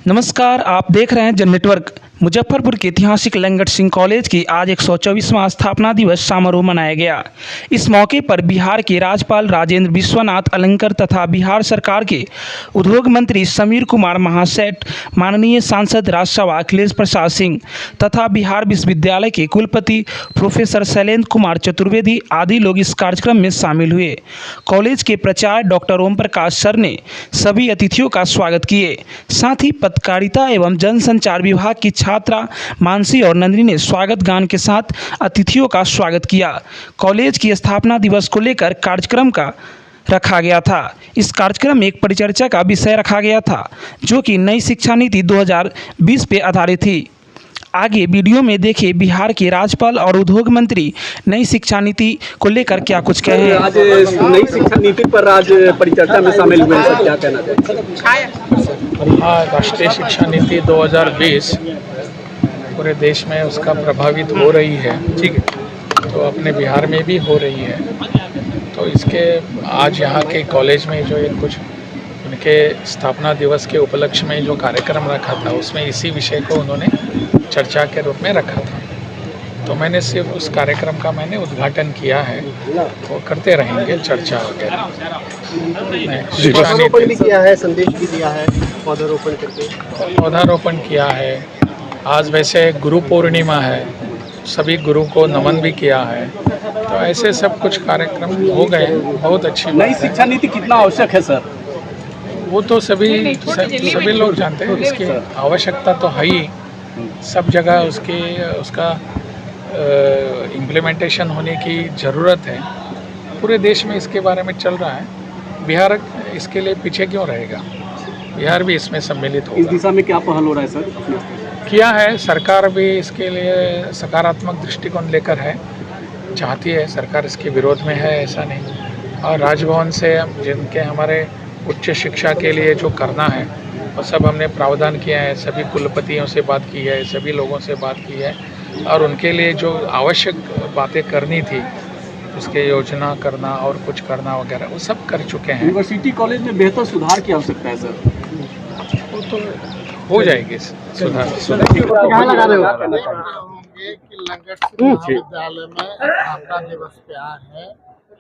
नमस्कार, आप देख रहे हैं जन नेटवर्क। मुजफ्फरपुर के ऐतिहासिक लंगट सिंह कॉलेज की आज 124वां स्थापना दिवस समारोह मनाया गया। इस मौके पर बिहार के राज्यपाल राजेंद्र विश्वनाथ अलंकर तथा बिहार सरकार के उद्योग मंत्री समीर कुमार महासेठ, माननीय सांसद राज्यसभा अखिलेश प्रसाद सिंह तथा बिहार विश्वविद्यालय के कुलपति प्रोफेसर शैलेंद्र कुमार चतुर्वेदी आदि लोग इस कार्यक्रम में शामिल हुए। कॉलेज के प्राचार्य डॉक्टर ओम प्रकाश सर ने सभी अतिथियों का स्वागत किए। साथ ही पत्रकारिता एवं जनसंचार विभाग की छात्रा मानसी और नंदिनी ने स्वागत गान के साथ अतिथियों का स्वागत किया। कॉलेज की स्थापना दिवस को लेकर कार्यक्रम का रखा गया था। इस कार्यक्रम में एक परिचर्चा का विषय रखा गया था जो कि नई शिक्षा नीति 2020 पे आधारित थी। आगे वीडियो में देखे बिहार के राज्यपाल और उद्योग मंत्री नई शिक्षा नीति को लेकर क्या कुछ कहे। आज नई शिक्षा नीति पर आज परिचर्चा में शामिल हुए हैं, क्या कहना चाहिए? हाँ, राष्ट्रीय शिक्षा नीति 2020 पूरे देश में उसका प्रभावित हो रही है, ठीक है, तो अपने बिहार में भी हो रही है। तो इसके आज यहाँ के कॉलेज में जो एक कुछ उनके स्थापना दिवस के उपलक्ष्य में जो कार्यक्रम रखा था उसमें इसी विषय को उन्होंने चर्चा के रूप में रखा था। तो मैंने सिर्फ उस कार्यक्रम का मैंने उद्घाटन किया है, वो करते रहेंगे चर्चा वगैरह। पौधारोपण भी किया है, संदेश भी दिया है, पौधारोपण करके पौधारोपण किया है। आज वैसे गुरु पूर्णिमा है, सभी गुरु को नमन भी किया है। तो ऐसे सब कुछ कार्यक्रम हो गए, बहुत अच्छी नई शिक्षा नीति कितना आवश्यक है सर? वो तो सभी लोग जानते हैं, इसकी आवश्यकता तो है ही। सब जगह उसका इम्प्लीमेंटेशन होने की ज़रूरत है। पूरे देश में इसके बारे में चल रहा है। बिहार इसके लिए पीछे क्यों रहेगा? बिहार भी इसमें सम्मिलित होगा। इस दिशा में क्या पहल हो रहा है सर? किया है, सरकार भी इसके लिए सकारात्मक दृष्टिकोण लेकर है, चाहती है। सरकार इसके विरोध में है, ऐसा नहीं। और राजभवन से जिनके हमारे उच्च शिक्षा के लिए जो करना है वो सब हमने प्रावधान किया है। सभी कुलपतियों से बात की है, सभी लोगों से बात की है और उनके लिए जो आवश्यक बातें करनी थी, उसके योजना करना और कुछ करना वगैरह वो सब कर चुके हैं। यूनिवर्सिटी कॉलेज में बेहतर सुधार की आवश्यकता है सर? वो तो हो जाएगी सुधार। कि लंगट सिंह महाविद्यालय में स्थापना दिवस पे आज है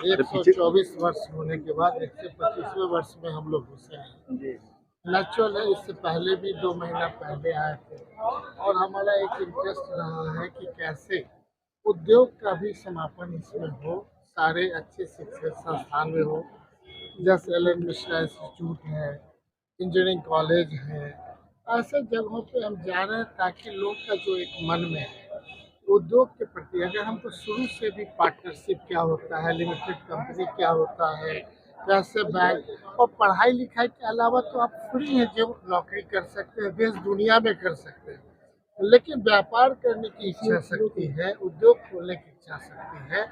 124 वर्ष होने के बाद 125वें वर्ष में हम लोग घुसे हैं। नेचुरल है, इससे पहले भी 2 महीना पहले आए थे और हमारा एक इंटरेस्ट रहा है कि कैसे उद्योग का भी समापन इसमें हो, सारे अच्छे शिक्षण संस्थान में हो, जैसे एल.एन. मिश्रा इंस्टीट्यूट है, इंजीनियरिंग कॉलेज है, ऐसे जगहों पे हम जा रहे हैं ताकि लोग का जो एक मन में है उद्योग के प्रति, अगर हमको शुरू से भी पार्टनरशिप क्या होता है, लिमिटेड कंपनी क्या होता है, कैसे बैंक और पढ़ाई लिखाई के अलावा तो आप फ्री हैं, जो नौकरी कर सकते हैं, देश दुनिया में कर सकते हैं, लेकिन व्यापार करने की इच्छा शक्ति है, उद्योग खोलने की इच्छा शक्ति है,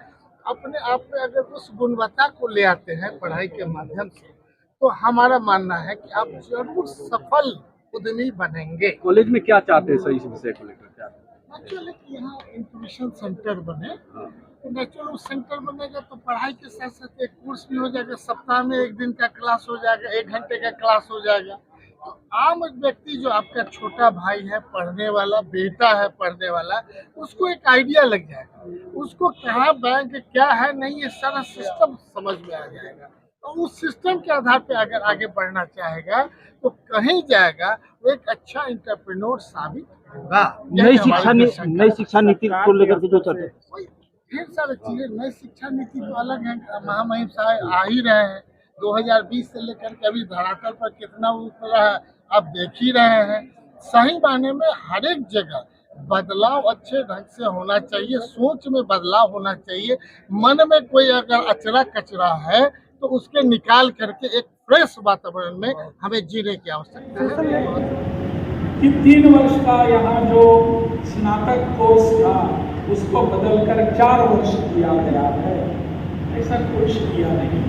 अपने आप में अगर उस गुणवत्ता को ले आते हैं पढ़ाई के माध्यम से, तो हमारा मानना है कि आप जरूर सफल उद्यमी बनेंगे। कॉलेज में क्या चाहते हैं सर इस विषय को लेकर? क्या नेचुरल कि यहाँ इंफॉर्मेशन सेंटर बने, तो नेचुरल सेंटर बनेगा तो पढ़ाई के साथ साथ एक कोर्स भी हो जाएगा, सप्ताह में 1 दिन का क्लास हो जाएगा, 1 घंटे का क्लास हो जाएगा। तो आम व्यक्ति जो आपका छोटा भाई है पढ़ने वाला, बेटा है पढ़ने वाला, उसको एक आइडिया लग जाएगा, उसको कहाँ बैंक क्या है नहीं, ये सारा सिस्टम समझ में आ जाएगा। तो उस सिस्टम के आधार पे अगर आगे बढ़ना चाहेगा तो कहीं जाएगा, वो एक अच्छा एंटरप्रेन्योर साबित होगा। नई शिक्षा नीति को लेकर के जो चर्चा, ढेर सारी चीजें, नई शिक्षा नीति तो अलग है, महामहिम साहब आ ही रहे हैं 2020 से लेकर के अभी धरातल पर कितना उतरा है आप देख ही रहे हैं। सही मायने में हर एक जगह बदलाव अच्छे ढंग से होना चाहिए, सोच में बदलाव होना चाहिए, मन में कोई अगर अचरा कचरा है तो उसके निकाल करके एक फ्रेश वातावरण में हमें जीने की आवश्यकता है। कि 3 वर्ष का यहाँ जो स्नातक कोर्स था उसको बदलकर 4 वर्ष किया गया है, ऐसा कुछ किया नहीं।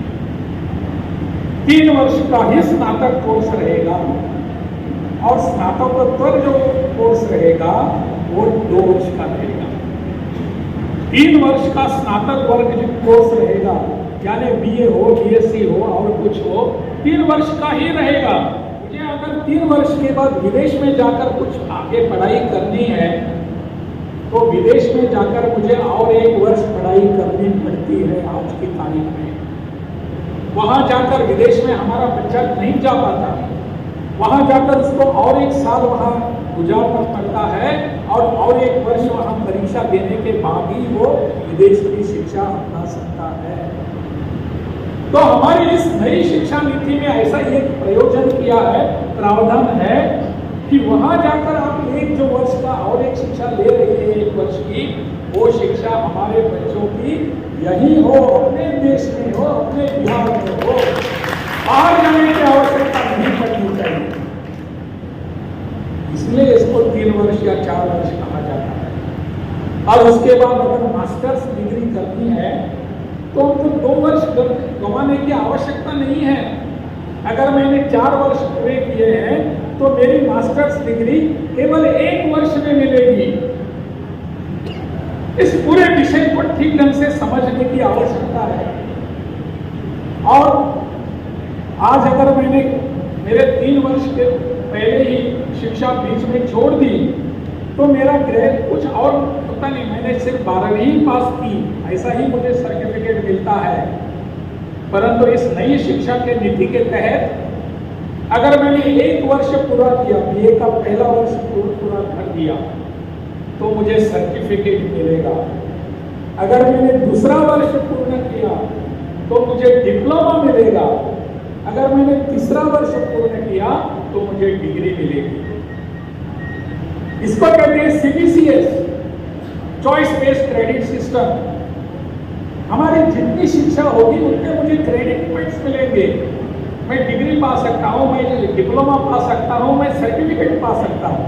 3 वर्ष का ही स्नातक कोर्स रहेगा और स्नातकोत्तर जो कोर्स रहेगा वो 2 वर्ष का रहेगा। 3 वर्ष का स्नातक वर्ग जो कोर्स रहेगा, यानी BA हो, BSc हो और कुछ हो, 3 वर्ष का ही रहेगा। मुझे अगर 3 वर्ष के बाद विदेश में जाकर कुछ आगे पढ़ाई करनी है तो विदेश में जाकर मुझे और 1 वर्ष पढ़ाई करनी पड़ती है आज की तारीख में। वहां जाकर विदेश में हमारा बच्चा नहीं जा पाता, वहां जाकर उसको और 1 साल वहां गुजारना पड़ता है और 1 वर्ष वहां परीक्षा देने के बाद ही वो विदेश की शिक्षा अपना सकता है। तो हमारी इस नई शिक्षा नीति में ऐसा एक प्रयोजन किया है, प्रावधान है कि वहां जाकर आप 1 वर्ष का और 1 शिक्षा ले रही है 1 वर्ष की, वो शिक्षा हमारे बच्चों की यही हो, अपने देश में हो, अपने बिहार में हो, बाहर जाने की आवश्यकता नहीं पड़नी चाहिए। इसलिए इसको 3 वर्ष या 4 वर्ष कहा जाता है। और उसके बाद अगर मास्टर्स डिग्री करनी है तो हमको 2 वर्ष गंवाने की आवश्यकता नहीं है। अगर मैंने 4 वर्ष पूरे किए हैं तो मेरी मास्टर्स डिग्री केवल 1 वर्ष में मिलेगी। इस पूरे विषय को ठीक ढंग से समझने की आवश्यकता है। और आज अगर मैंने मेरे 3 वर्ष के पहले ही शिक्षा बीच में छोड़ दी तो मेरा ग्रेड कुछ और पता नहीं, मैंने सिर्फ 12वीं पास की ऐसा ही मुझे सर्टिफिकेट मिलता है। परंतु इस नई शिक्षा के नीति के तहत अगर मैंने 1 वर्ष पूरा किया, बीए का पहला वर्ष पूरा कर दिया तो मुझे सर्टिफिकेट मिलेगा। अगर मैंने दूसरा वर्ष पूर्ण किया तो मुझे डिप्लोमा मिलेगा। अगर मैंने तीसरा वर्ष पूर्ण किया तो मुझे डिग्री मिलेगी। इसको कहते हैं CBCS, choice based credit system. हमारी जितनी शिक्षा होगी उतने मुझे क्रेडिट पॉइंट्स मिलेंगे। मैं डिग्री पा सकता हूँ, मैं डिप्लोमा पा सकता हूँ, मैं सर्टिफिकेट पा सकता हूँ।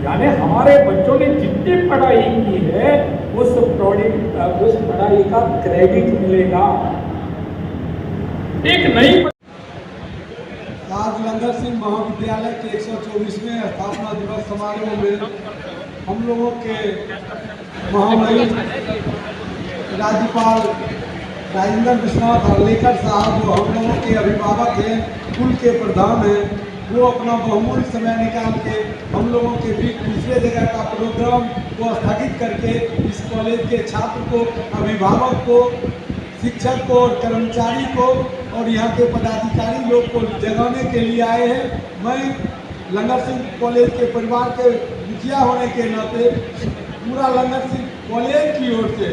यानी हमारे बच्चों ने जितनी पढ़ाई की है उस पढ़ाई का क्रेडिट मिलेगा। एक नई आज लंगर सिंह महाविद्यालय के 124वें स्थापना दिवस समारोह में हम लोगों के महामहिम राज्यपाल राजेंद्र विश्वनाथ अर्लेकर साहब, जो हम लोगों के अभिभावक हैं, कुल के प्रधान हैं, वो अपना बहुमूल्य समय निकाल के हम लोगों के बीच दूसरे जगह का प्रोग्राम को स्थगित करके इस कॉलेज के छात्र को, अभिभावक को, शिक्षक को और कर्मचारी को और यहाँ के पदाधिकारी लोग को जगाने के लिए आए हैं। मैं लंगर सिंह कॉलेज के परिवार के मुखिया होने के नाते पूरा लंगर सिंह कॉलेज की ओर से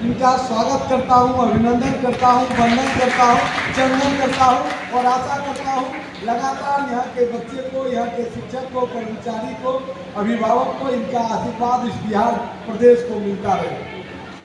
इनका स्वागत करता हूँ, अभिनंदन करता हूँ, वंदन करता हूँ, चंदन करता हूँ और आशा करता हूँ लगातार यहाँ के बच्चे को, यहाँ के शिक्षक को, कर्मचारी को, अभिभावक को इनका आशीर्वाद इस बिहार प्रदेश को मिलता रहे।